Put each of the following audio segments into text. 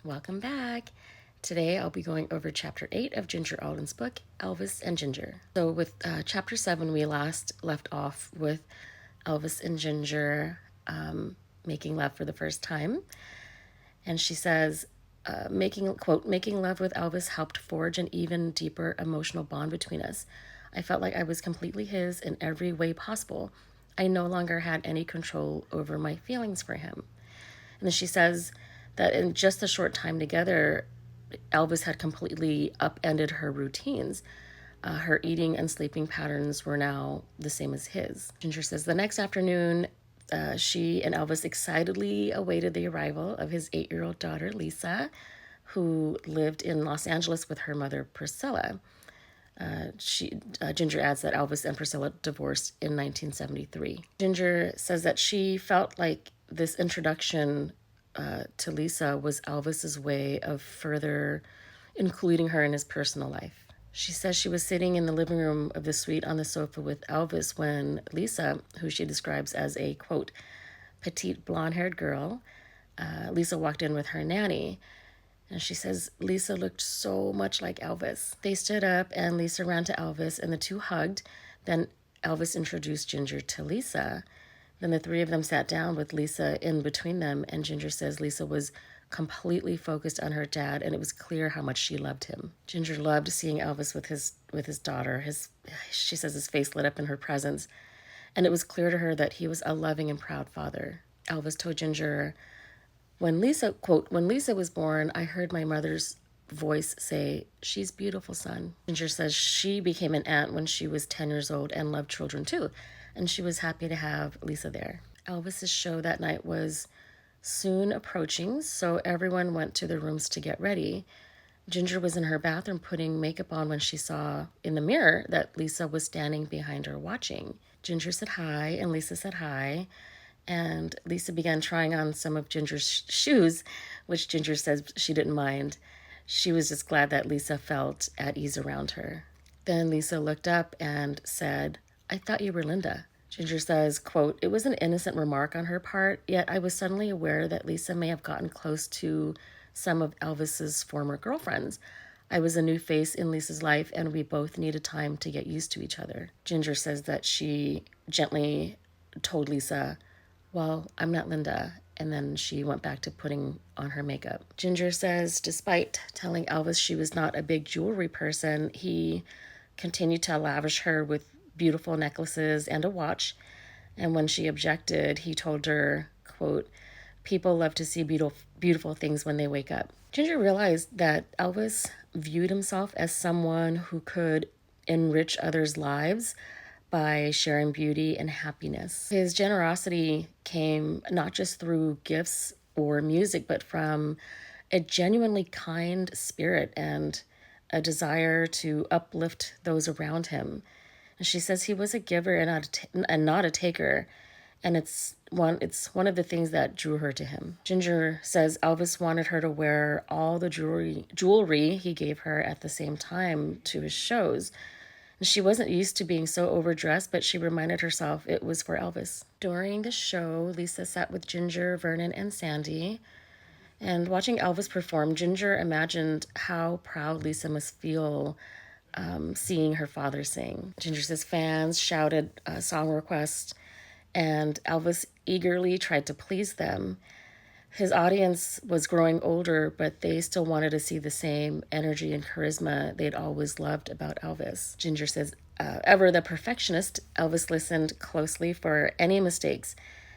Welcome back. Today I'll be going over chapter 8 of Ginger Alden's book, Elvis and Ginger. So, with chapter 7, we last left off with Elvis and Ginger making love for the first time. And she says, making love with Elvis helped forge an even deeper emotional bond between us. I felt like I was completely his in every way possible. I no longer had any control over my feelings for him. And then she says that in just a short time together, Elvis had completely upended her routines. Her eating and sleeping patterns were now the same as his. Ginger says the next afternoon, she and Elvis excitedly awaited the arrival of his 8-year-old daughter, Lisa, who lived in Los Angeles with her mother, Priscilla. Ginger adds that Elvis and Priscilla divorced in 1973. Ginger says that she felt like this introduction to Lisa was Elvis's way of further including her in his personal life. She says she was sitting in the living room of the suite on the sofa with Elvis when Lisa, who she describes as a, quote, petite blonde-haired girl, Lisa walked in with her nanny. And she says Lisa looked so much like Elvis. They stood up and Lisa ran to Elvis and the two hugged. Then Elvis introduced Ginger to Lisa. Then the three of them sat down with Lisa in between them, and Ginger says Lisa was completely focused on her dad, and it was clear how much she loved him. Ginger loved seeing Elvis with his daughter. She says his face lit up in her presence, and it was clear to her that he was a loving and proud father. Elvis told Ginger, when Lisa was born, I heard my mother's voice say, she's beautiful, son. Ginger says she became an aunt when she was 10 years old and loved children too, and she was happy to have Lisa there. Elvis's show that night was soon approaching, so everyone went to their rooms to get ready. Ginger was in her bathroom putting makeup on when she saw in the mirror that Lisa was standing behind her watching. Ginger said hi, and Lisa said hi. And Lisa began trying on some of Ginger's shoes, which Ginger says she didn't mind. She was just glad that Lisa felt at ease around her. Then Lisa looked up and said, I thought you were Linda. Ginger says, quote, it was an innocent remark on her part, yet I was suddenly aware that Lisa may have gotten close to some of Elvis's former girlfriends. I was a new face in Lisa's life, and we both needed time to get used to each other. Ginger says that she gently told Lisa, well, I'm not Linda. And then she went back to putting on her makeup. Ginger says, despite telling Elvis she was not a big jewelry person, he continued to lavish her with beautiful necklaces and a watch. And when she objected, he told her, quote, people love to see beautiful things when they wake up. Ginger realized that Elvis viewed himself as someone who could enrich others' lives by sharing beauty and happiness. His generosity came not just through gifts or music, but from a genuinely kind spirit and a desire to uplift those around him. And she says he was a giver and not a taker, and it's one of the things that drew her to him. Ginger says Elvis wanted her to wear all the jewelry he gave her at the same time to his shows. She wasn't used to being so overdressed, but she reminded herself it was for Elvis. During the show, Lisa sat with Ginger, Vernon, and Sandy. And watching Elvis perform, Ginger imagined how proud Lisa must feel seeing her father sing. Ginger says fans shouted song requests, and Elvis eagerly tried to please them. His audience was growing older, but they still wanted to see the same energy and charisma they'd always loved about Elvis. Ginger says, ever the perfectionist, Elvis listened closely for any mistakes.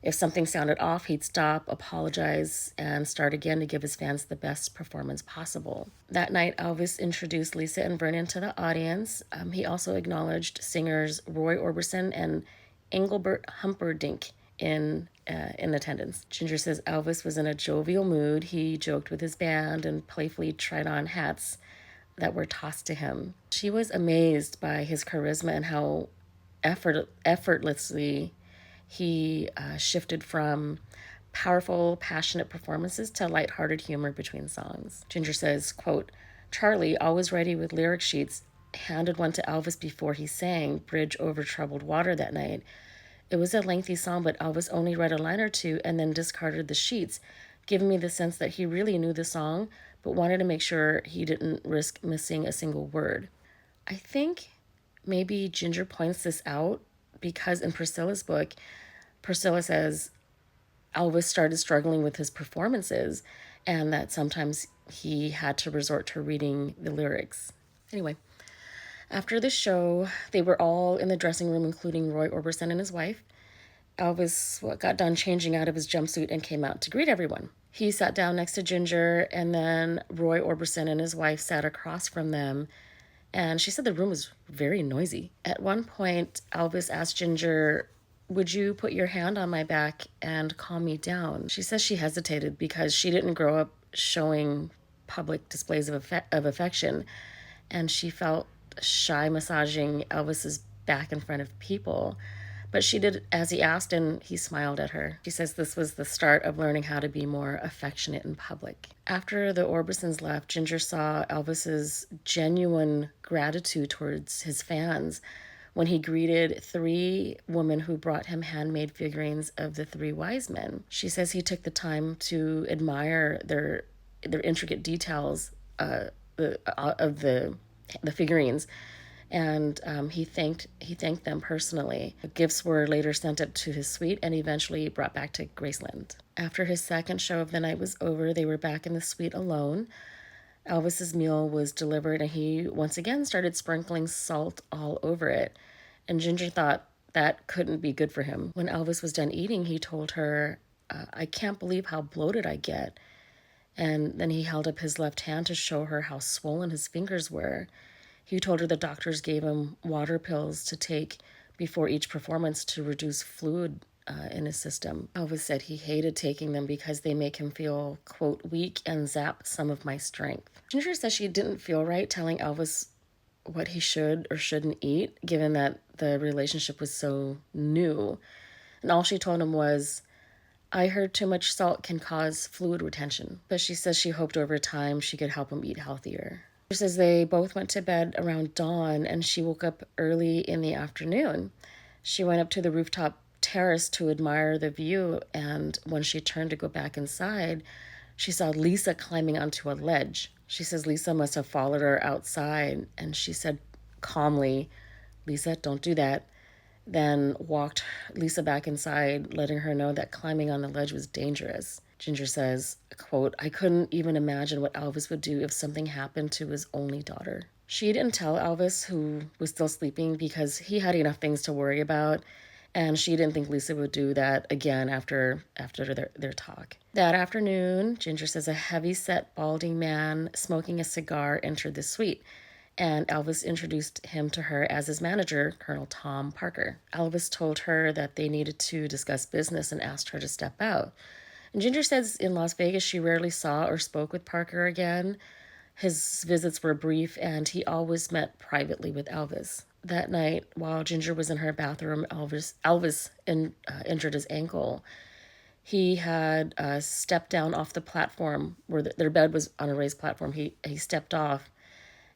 If something sounded off, he'd stop, apologize, and start again to give his fans the best performance possible. That night, Elvis introduced Lisa and Vernon to the audience. He also acknowledged singers Roy Orbison and Engelbert Humperdinck in attendance. Ginger says Elvis was in a jovial mood. He joked with his band and playfully tried on hats that were tossed to him. She was amazed by his charisma and how effortlessly he shifted from powerful, passionate performances to lighthearted humor between songs. Ginger says, quote, Charlie, always ready with lyric sheets, handed one to Elvis before he sang Bridge Over Troubled Water that night. It was a lengthy song, but Elvis only read a line or two and then discarded the sheets. giving me the sense that he really knew the song, but wanted to make sure he didn't risk missing a single word. I think maybe Ginger points this out because in Priscilla's book, Priscilla says Elvis started struggling with his performances and that sometimes he had to resort to reading the lyrics. Anyway, after the show, they were all in the dressing room, including Roy Orbison and his wife. Elvis got done changing out of his jumpsuit and came out to greet everyone. He sat down next to Ginger, and then Roy Orbison and his wife sat across from them, and she said the room was very noisy. At one point, Elvis asked Ginger, "Would you put your hand on my back and calm me down?" She says she hesitated because she didn't grow up showing public displays of affection, and she felt shy massaging Elvis's back in front of people. But she did as he asked, and he smiled at her. She says this was the start of learning how to be more affectionate in public. After the Orbisons left, Ginger saw Elvis's genuine gratitude towards his fans when he greeted 3 women who brought him handmade figurines of the 3 wise men. She says he took the time to admire their intricate details of the figurines, and he thanked them personally. Gifts were later sent up to his suite and eventually brought back to Graceland. After his second show of the night was over, they were back in the suite alone. Elvis's meal was delivered, and he once again started sprinkling salt all over it. And Ginger thought that couldn't be good for him. When Elvis was done eating, he told her, "I can't believe how bloated I get." And then he held up his left hand to show her how swollen his fingers were. He told her the doctors gave him water pills to take before each performance to reduce fluid in his system. Elvis said he hated taking them because they make him feel, quote, weak and zap some of my strength. Ginger says she didn't feel right telling Elvis what he should or shouldn't eat, given that the relationship was so new. And all she told him was, "I heard too much salt can cause fluid retention." But she says she hoped over time she could help him eat healthier. She says they both went to bed around dawn, and she woke up early in the afternoon. She went up to the rooftop terrace to admire the view, and when she turned to go back inside, she saw Lisa climbing onto a ledge. She says Lisa must have followed her outside, and she said calmly, "Lisa, don't do that." Then walked Lisa back inside, letting her know that climbing on the ledge was dangerous. Ginger says, quote, "I couldn't even imagine what Elvis would do if something happened to his only daughter." She didn't tell Elvis, who was still sleeping, because he had enough things to worry about, and she didn't think Lisa would do that again after their talk. That afternoon, Ginger says a heavy-set, balding man smoking a cigar entered the suite, and Elvis introduced him to her as his manager, Colonel Tom Parker. Elvis told her that they needed to discuss business and asked her to step out. And Ginger says in Las Vegas she rarely saw or spoke with Parker again. His visits were brief, and he always met privately with Elvis. That night, while Ginger was in her bathroom, Elvis injured his ankle. He had stepped down off the platform where their bed was on a raised platform. He stepped off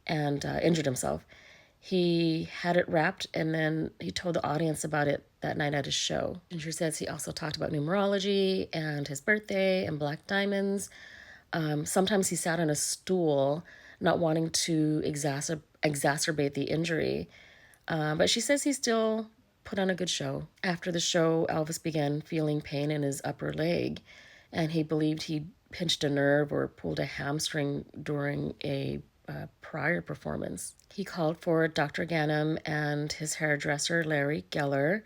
and injured himself. He had it wrapped, and then he told the audience about it that night at his show. Ginger says he also talked about numerology and his birthday and black diamonds. Sometimes he sat on a stool, not wanting to exacerbate the injury. But she says he still put on a good show. After the show, Elvis began feeling pain in his upper leg, and he believed he pinched a nerve or pulled a hamstring during a prior performance. He called for Dr. Ganem and his hairdresser, Larry Geller.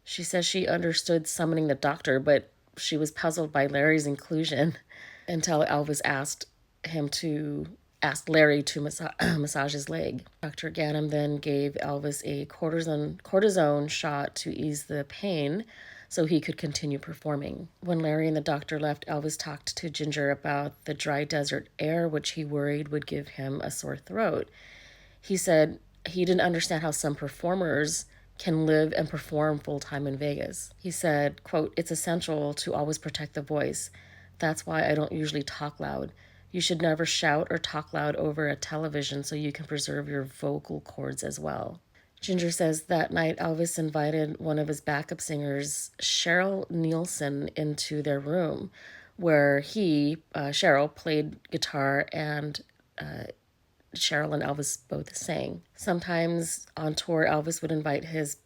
She says she understood summoning the doctor, but she was puzzled by Larry's inclusion until Elvis asked Larry to massage his leg. Dr. Ganem then gave Elvis a cortisone shot to ease the pain so he could continue performing. When Larry and the doctor left, Elvis talked to Ginger about the dry desert air, which he worried would give him a sore throat. He said he didn't understand how some performers can live and perform full-time in Vegas. He said, quote, "It's essential to always protect the voice. That's why I don't usually talk loud. You should never shout or talk loud over a television so you can preserve your vocal cords as well." Ginger says that night Elvis invited one of his backup singers, Cheryl Nielsen, into their room, where he, Cheryl, played guitar and Cheryl and Elvis both sang. Sometimes on tour, Elvis would invite his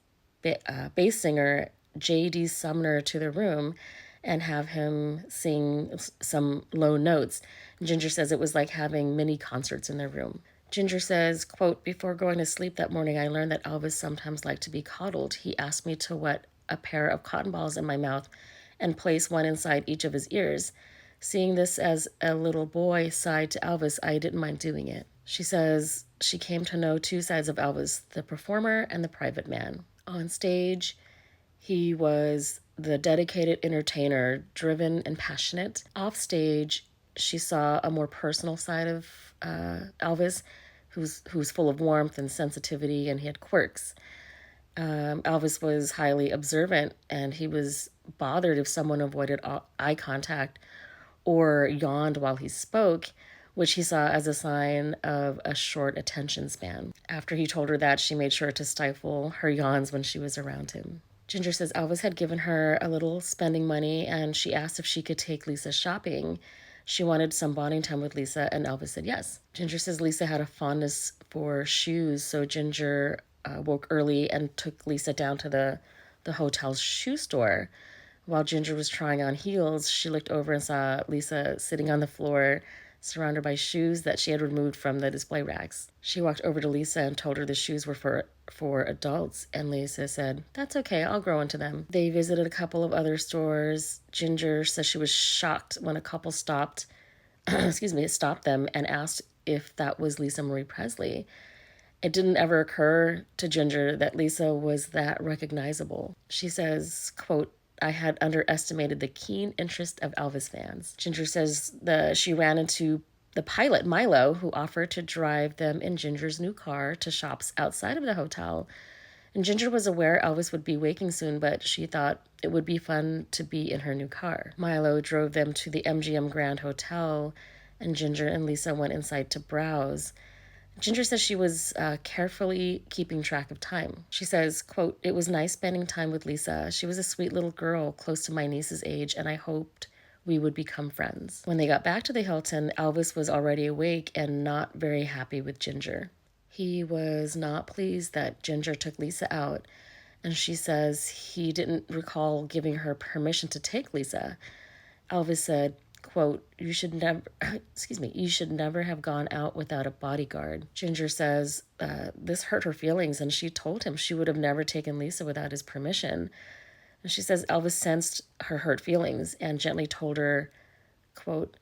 bass singer, J.D. Sumner, to the room and have him sing some low notes. Ginger says it was like having mini concerts in their room. Ginger says, quote, "Before going to sleep that morning, I learned that Elvis sometimes liked to be coddled. He asked me to wet a pair of cotton balls in my mouth and place one inside each of his ears. Seeing this as a little boy side to Elvis, I didn't mind doing it." She says she came to know two sides of Elvis, the performer and the private man. On stage, he was the dedicated entertainer, driven and passionate. Off stage, she saw a more personal side of Elvis, who's full of warmth and sensitivity, and he had quirks. Elvis was highly observant, and he was bothered if someone avoided eye contact or yawned while he spoke, which he saw as a sign of a short attention span. After he told her that, she made sure to stifle her yawns when she was around him. Ginger says Elvis had given her a little spending money, and she asked if she could take Lisa shopping. She wanted some bonding time with Lisa, and Elvis said yes. Ginger says Lisa had a fondness for shoes, so Ginger woke early and took Lisa down to the hotel's shoe store. While Ginger was trying on heels, she looked over and saw Lisa sitting on the floor, surrounded by shoes that she had removed from the display racks. She walked over to Lisa and told her the shoes were for adults, and Lisa said, "That's okay, I'll grow into them." They visited a couple of other stores. Ginger says she was shocked when a couple stopped them and asked if that was Lisa Marie Presley. It didn't ever occur to Ginger that Lisa was that recognizable. She says, quote, "I had underestimated the keen interest of Elvis fans." Ginger says she ran into the pilot, Milo, who offered to drive them in Ginger's new car to shops outside of the hotel. And Ginger was aware Elvis would be waking soon, but she thought it would be fun to be in her new car. Milo drove them to the MGM Grand Hotel, and Ginger and Lisa went inside to browse. Ginger says she was carefully keeping track of time. She says, quote, "It was nice spending time with Lisa. She was a sweet little girl close to my niece's age, and I hoped we would become friends." When they got back to the Hilton, Elvis was already awake and not very happy with Ginger. He was not pleased that Ginger took Lisa out, and she says he didn't recall giving her permission to take Lisa. Elvis said, quote, you should never have gone out without a bodyguard." Ginger says this hurt her feelings, and she told him she would have never taken Lisa without his permission. And she says Elvis sensed her hurt feelings and gently told her, quote,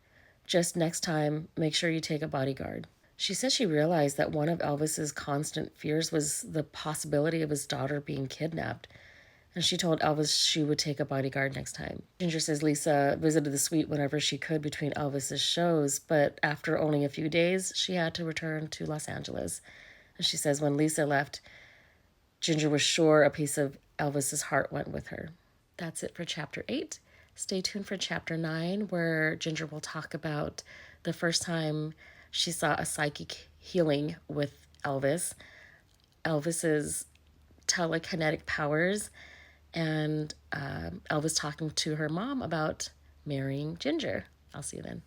"Just next time, make sure you take a bodyguard." She says she realized that one of Elvis's constant fears was the possibility of his daughter being kidnapped, and she told Elvis she would take a bodyguard next time. Ginger says Lisa visited the suite whenever she could between Elvis's shows, but after only a few days, she had to return to Los Angeles. And she says when Lisa left, Ginger was sure a piece of Elvis's heart went with her. That's it for Chapter 8. Stay tuned for Chapter 9, where Ginger will talk about the first time she saw a psychic healing with Elvis, Elvis's telekinetic powers, and Elvis talking to her mom about marrying Ginger. I'll see you then.